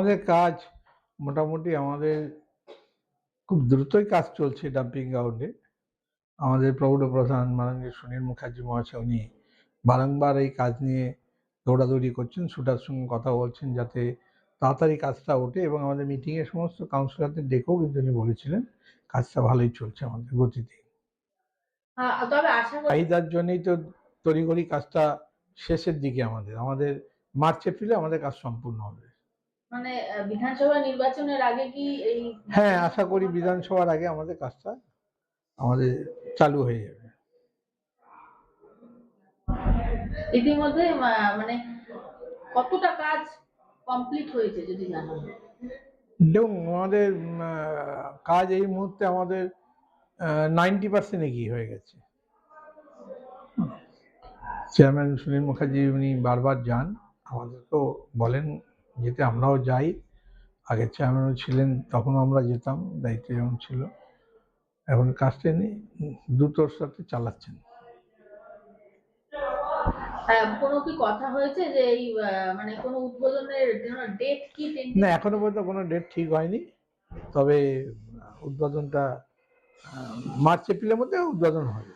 আমাদের কাজ মোটামুটি খুব দ্রুতই কাজ চলছে ডাম্পিং গ্রাউন্ডে। আমাদের প্রৌঢ় প্রধান মাননীয় সুনীল মুখার্জি মহাশয় উনি বারংবার এই কাজ নিয়ে দৌড়াদৌড়ি করছেন, সুটার সঙ্গে কথা বলছেন যাতে তাড়াতাড়ি কাজটা ওঠে, এবং আমাদের মিটিংয়ে সমস্ত কাউন্সিলরদের ডেকেও কিন্তু উনি বলেছিলেন কাজটা ভালোই চলছে আমাদের গতিতে। তবে আশা করি চাহিদার জন্যই তো তড়িঘড়ি কাজটা শেষের দিকে আমাদের মার্চ এপ্রিলে আমাদের কাজ সম্পূর্ণ হবে। মানে বিধানসভা নির্বাচনের আগে কি এই? হ্যাঁ, আশা করি বিধানসভার আগে আমাদের কাজটা চালু হয়ে যাবে। ইতিমধ্যে মানে কতটা কাজ কমপ্লিট হয়েছে যদি জানান? দেখুন, আমাদের কাজ এই মুহূর্তে আমাদের 90% এগিয়ে হয়ে গেছে। চেয়ারম্যান সুনীল মুখার্জি উনি বারবার যান, আমাদেরকেও বলেন যেতে, আমরাও যাই। আগে চেয়ারম্যানও ছিলেন, তখনও আমরা যেতাম, দায়িত্ব যখন ছিল। এখন কাজটা নিয়ে দ্রুতর সাথে চালাচ্ছেন। কোনো কি কথা হয়েছে যে এই মানে কোনো উদ্বোধনের ডেট কি? না, এখনো পর্যন্ত কোনো ডেট ঠিক হয়নি, তবে উদ্বোধনটা মার্চ এপ্রিলের মধ্যে উদ্বোধন হবে।